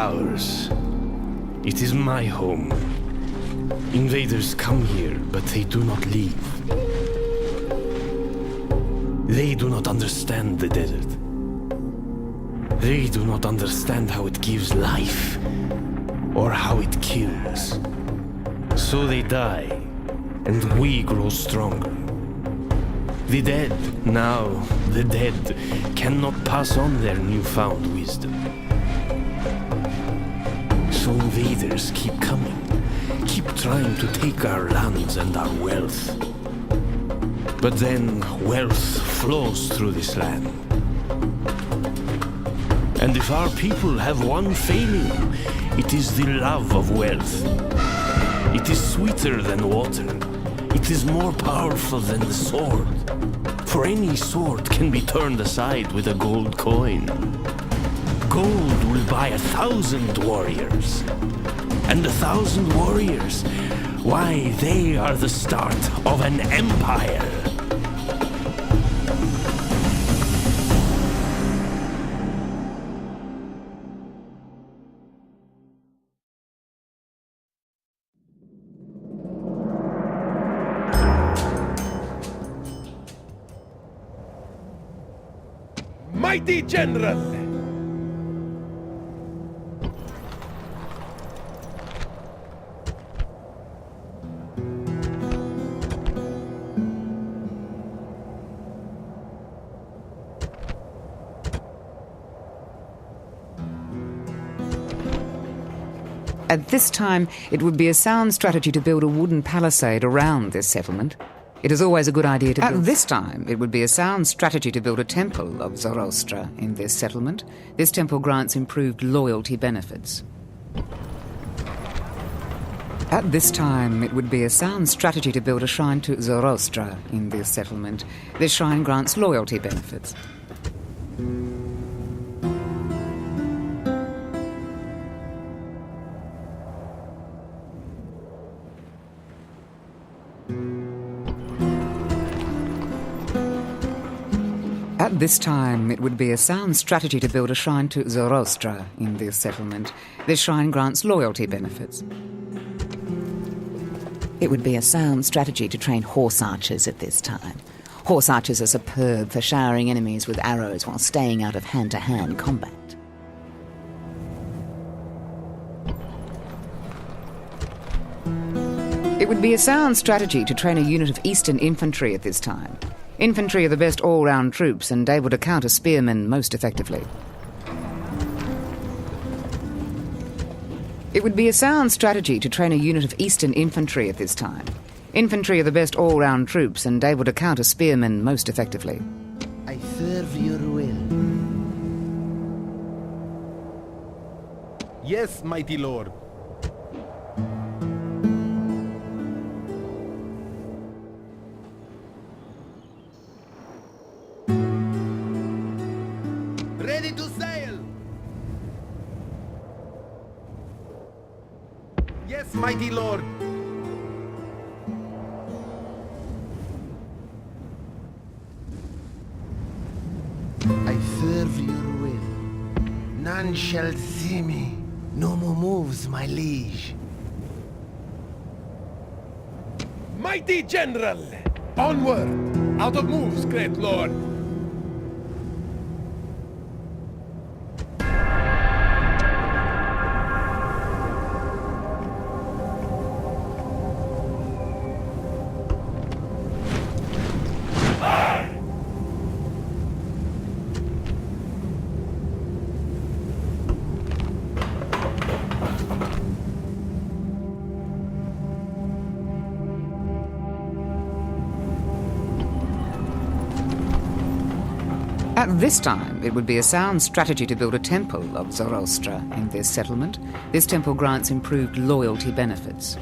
ours. It is my home. Invaders come here, but they do not leave. They do not understand the desert. They do not understand how it gives life, or how it kills. So they die, and we grow stronger. The dead, now, the dead, cannot pass on their newfound wisdom. So invaders keep coming, keep trying to take our lands and our wealth. But then wealth flows through this land. And if our people have one failing, it is the love of wealth. It is sweeter than water. It is more powerful than the sword. For any sword can be turned aside with a gold coin. Gold will buy 1,000 warriors. And 1,000 warriors, why, they are the start of an empire. Mighty General! At this time, it would be a sound strategy to build a wooden palisade around this settlement. It is always a good idea to build... At this time, it would be a sound strategy to build a temple of Zoroaster in this settlement. This temple grants improved loyalty benefits. At this time, it would be a sound strategy to build a shrine to Zoroaster in this settlement. This shrine grants loyalty benefits. At this time, it would be a sound strategy to build a shrine to Zoroaster in this settlement. This shrine grants loyalty benefits. It would be a sound strategy to train horse archers at this time. Horse archers are superb for showering enemies with arrows while staying out of hand-to-hand combat. It would be a sound strategy to train a unit of Eastern infantry at this time. Infantry are the best all-round troops and able to counter spearmen most effectively. It would be a sound strategy to train a unit of Eastern infantry at this time. Infantry are the best all-round troops and able to counter spearmen most effectively. I serve your will. Yes, mighty lord. Ready to sail! Yes, mighty lord. I serve your will. None shall see me. No more moves, my liege. Mighty General! Onward! Out of moves, great lord! At this time, it would be a sound strategy to build a temple of Zoroaster in this settlement. This temple grants improved loyalty benefits.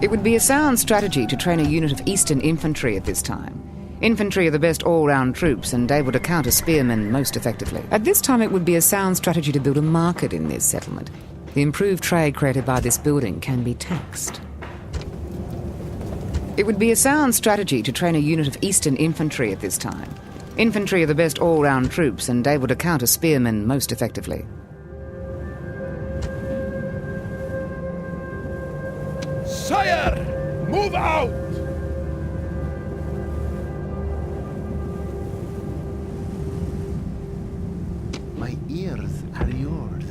It would be a sound strategy to train a unit of Eastern infantry at this time. Infantry are the best all-round troops and able to counter spearmen most effectively. At this time, it would be a sound strategy to build a market in this settlement. The improved trade created by this building can be taxed. It would be a sound strategy to train a unit of Eastern infantry at this time. Infantry are the best all-round troops and able to counter spearmen most effectively. Sire! Move out! My ears are yours.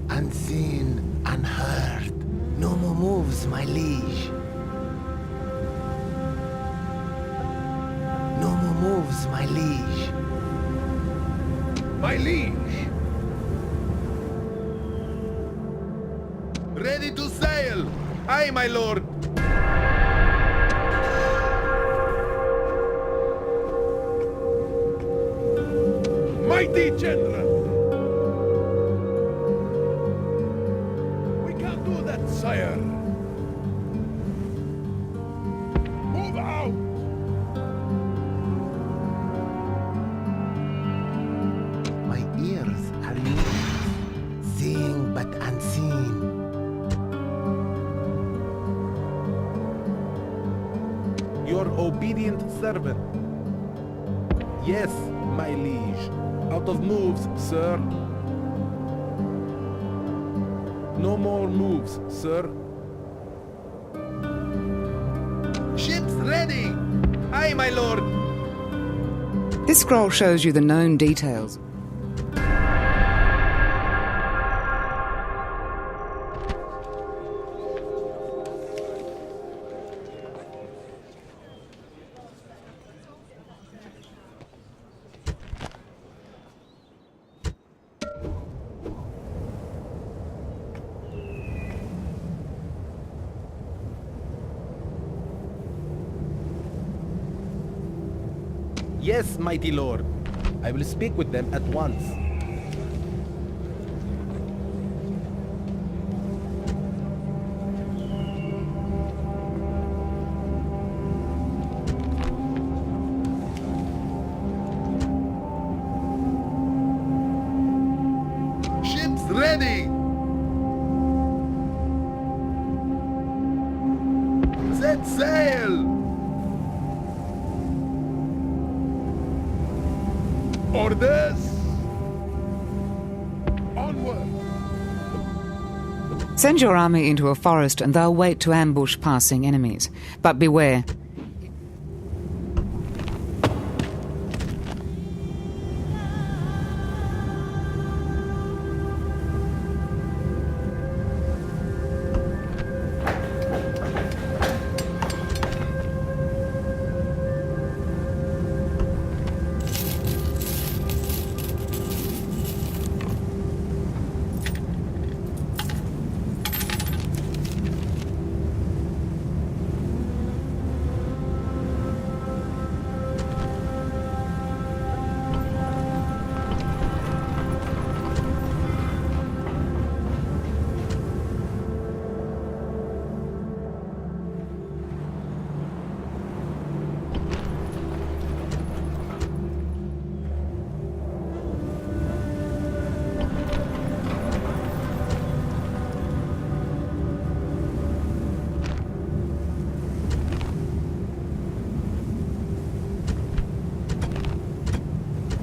Unseen, unheard. No more moves, my liege. No more moves, my liege. My liege! Ready to sail! Aye, my lord! Mighty general! We can't do that, sire! Move out! My ears are yours. Seeing but unseen. Your obedient servant. Yes, my liege. Out of moves, sir. No more moves, sir. Ships ready! Aye, my lord! This scroll shows you the known details. Yes, mighty lord. I will speak with them at once. Ships ready! Set sail! Orders! Onward! Send your army into a forest and they'll wait to ambush passing enemies. But beware.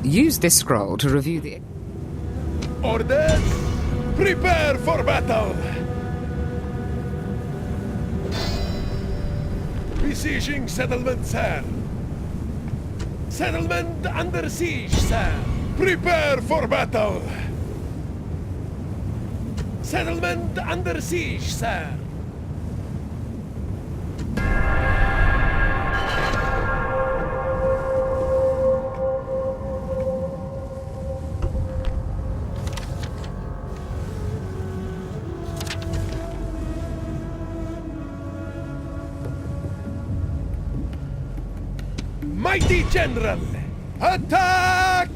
Use this scroll to review the... Orders! Prepare for battle! Besieging settlement, sir. Settlement under siege, sir. Prepare for battle! Settlement under siege, sir. Mighty general! Attack!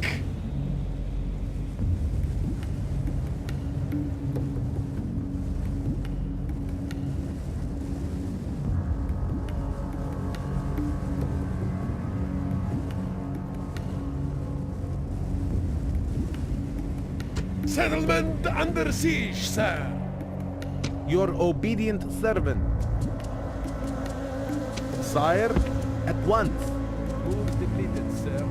Settlement under siege, sir. Your obedient servant. Sire, at once. Move depleted, sir.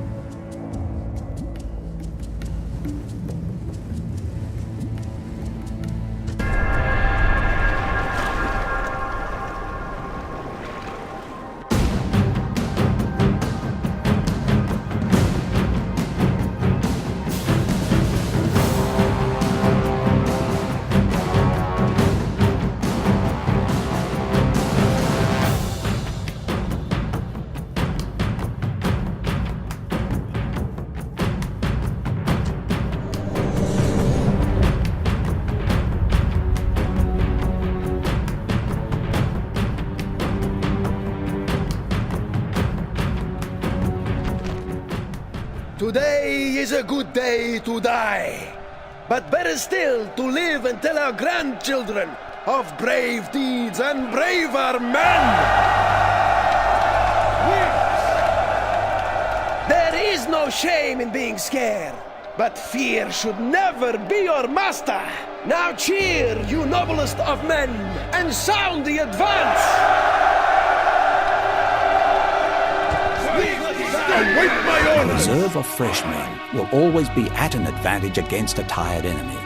Today is a good day to die. But better still to live and tell our grandchildren of brave deeds and braver men! There is no shame in being scared, but fear should never be your master! Now cheer, you noblest of men, and sound the advance! Await my A orders! reserve of fresh men will always be at an advantage against a tired enemy.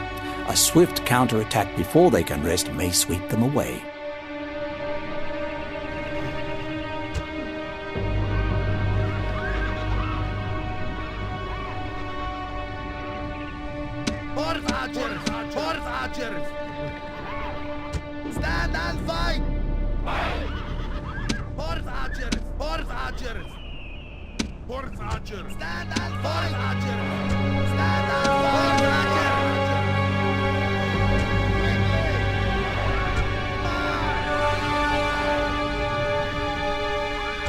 A swift counterattack before they can rest may sweep them away. Fourth archers! Fourth archers! Stand and fight! Fourth archers! Fourth archers! Fourth archer! Stand and fight! Fourth archers! Stand and fight! Fourth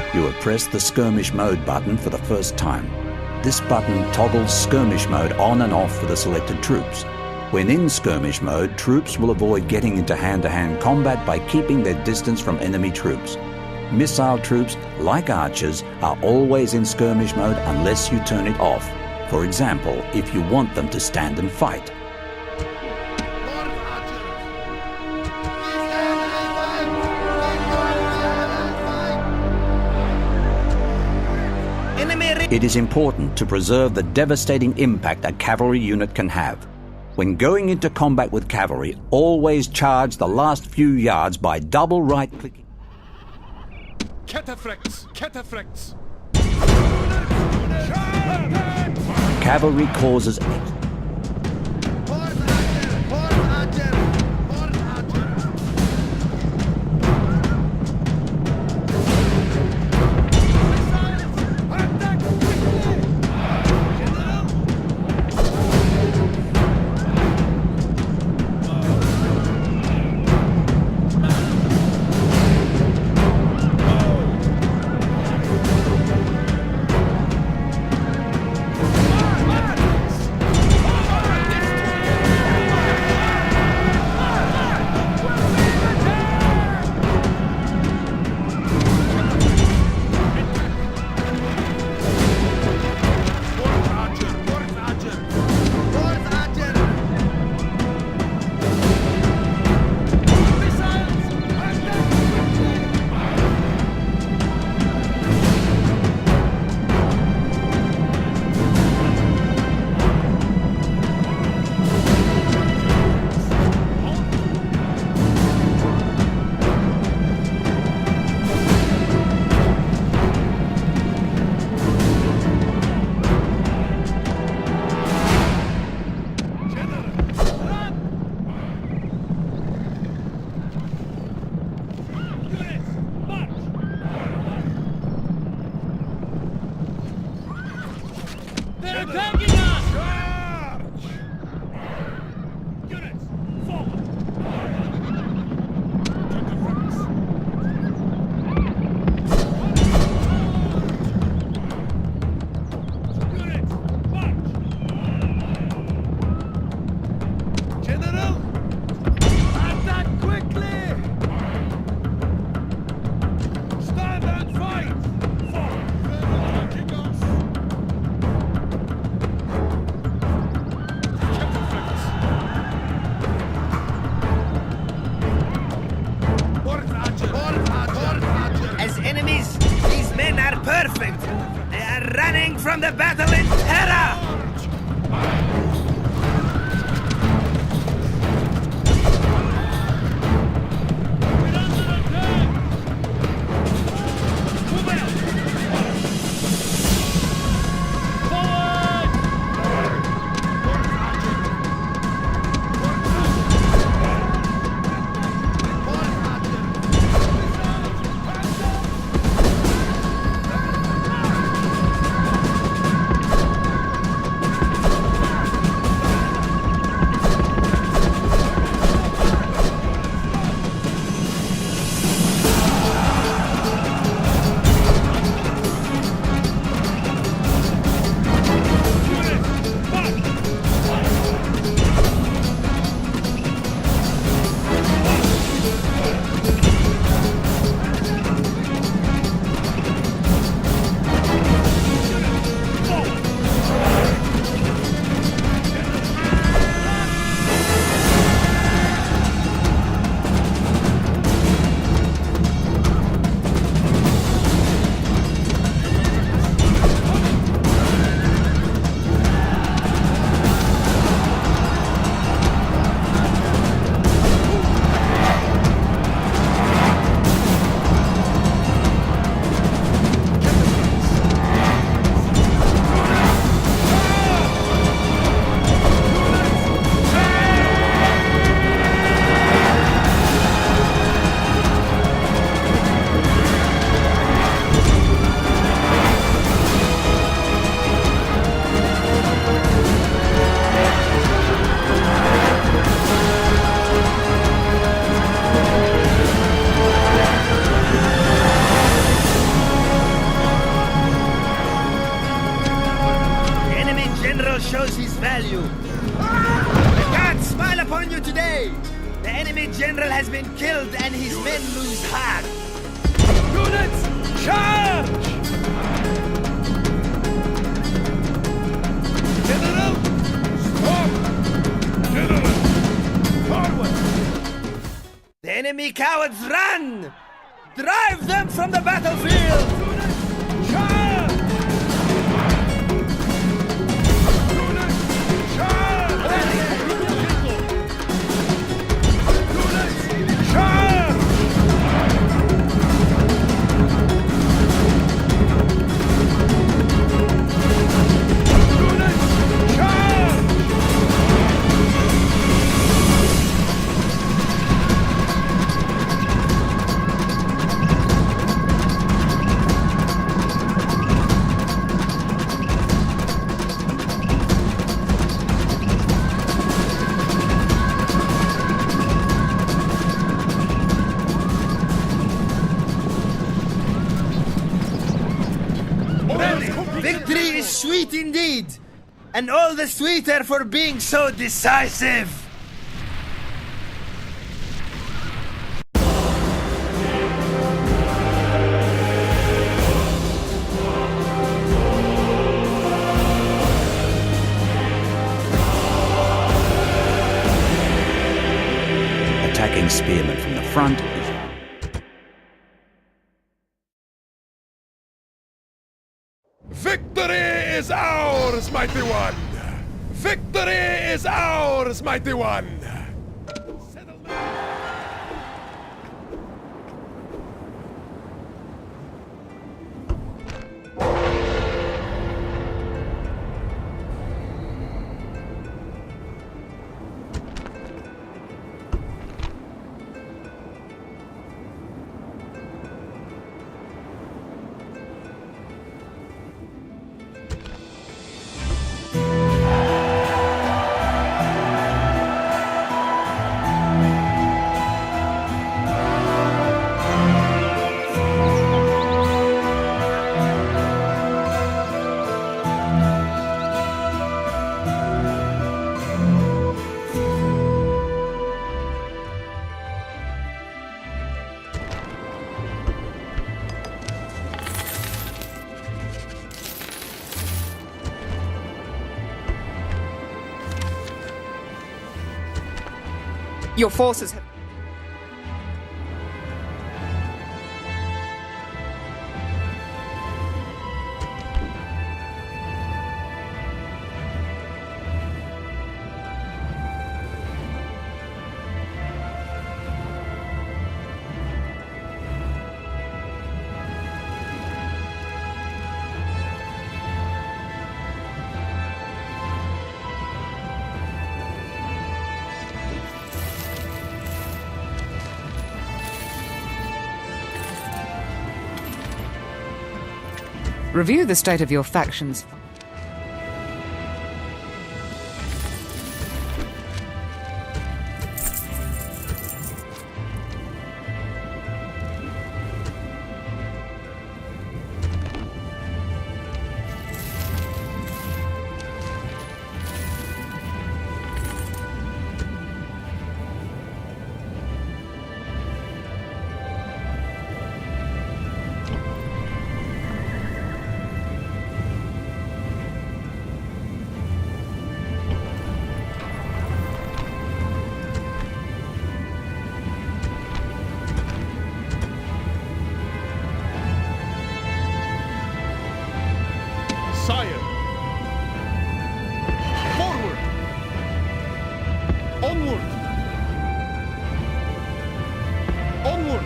archers! You have pressed the skirmish mode button for the first time. This button toggles skirmish mode on and off for the selected troops. When in skirmish mode, troops will avoid getting into hand-to-hand combat by keeping their distance from enemy troops. Missile troops, like archers, are always in skirmish mode unless you turn it off. For example, if you want them to stand and fight. Fourth archers! Stand and fight! Stand and fight! It is important to preserve the devastating impact a cavalry unit can have. When going into combat with cavalry, always charge the last few yards by double right-clicking. Cataphracts! Cataphracts! Cavalry causes Fourth archer! Fourth archer! Fourth archer! Attack quickly! Fourth archer! Fourth archer! Fourth archer! They're attacking us! Charge! Units, forward! Units, march! General! Attack quickly! Stand and fight! Forward! Attacking us! Fourth archer! Fourth archer! As enemies, these men are perfect. They are running from the battle in terror. today. The enemy general has been killed and his men lose heart. Units, charge! General, stop! General, forward! The enemy cowards run! Drive them from the battlefield! Units, charge! Units, charge! Units, charge! Units, charge! Victory is sweet indeed, and all the sweeter for being so decisive. Attacking spearmen from the front is Victory is ours, mighty one! Victory is ours, mighty one! Your forces have... Review the state of your factions. Sire! Forward! Onward! Onward!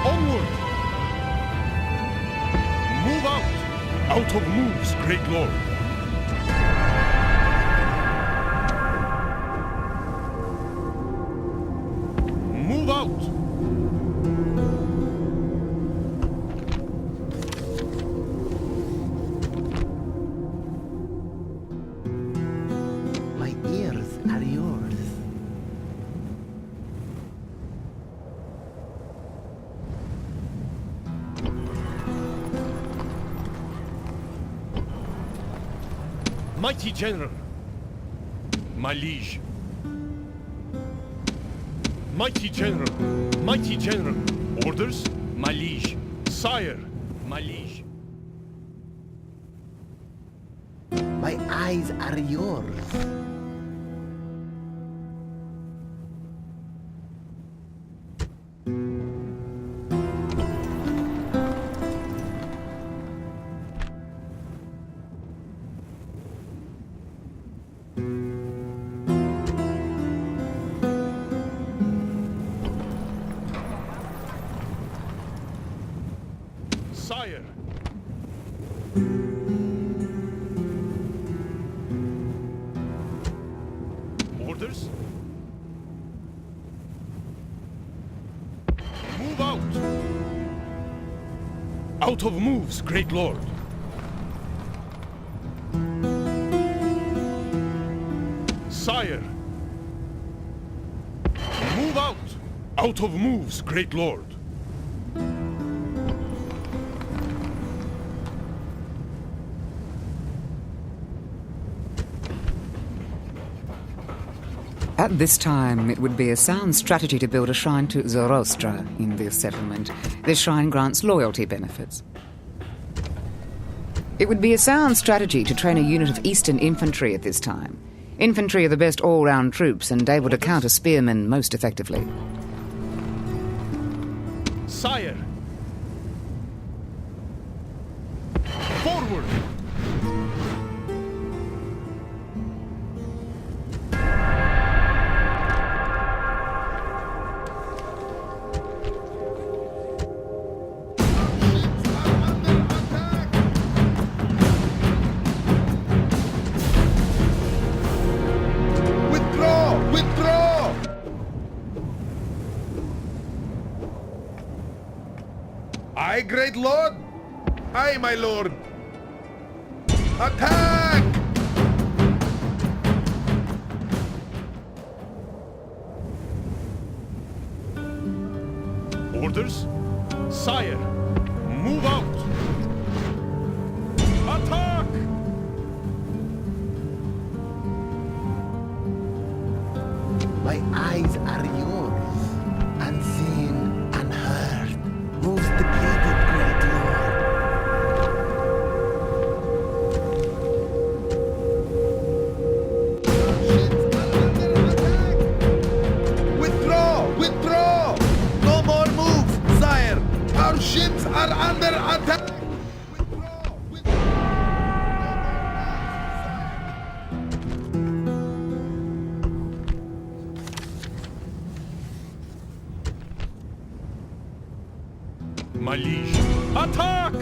Onward! Move out! Out of moves, great lord! Move out! My ears are yours. Mighty General. My liege. Mighty General. Mighty General. Orders? My liege. Sire. My liege. My eyes are yours. Sire. Orders? Move out! Out of moves, great lord. Sire. Move out! Out of moves, great lord. At this time, it would be a sound strategy to build a shrine to Zoroaster in this settlement. This shrine grants loyalty benefits. It would be a sound strategy to train a unit of Eastern infantry at this time. Infantry are the best all-round troops and able to counter spearmen most effectively. Sire. Forward! Withdraw! Withdraw! Aye, great lord. Aye, my lord. Attack! Orders? Sire, move out! Attack! My eyes are yours. Unseen, unheard. Most depleted, great lord. Withdraw! Withdraw! No more moves, sire! Our ships are under attack! Withdraw! Withdraw! My liege, attack!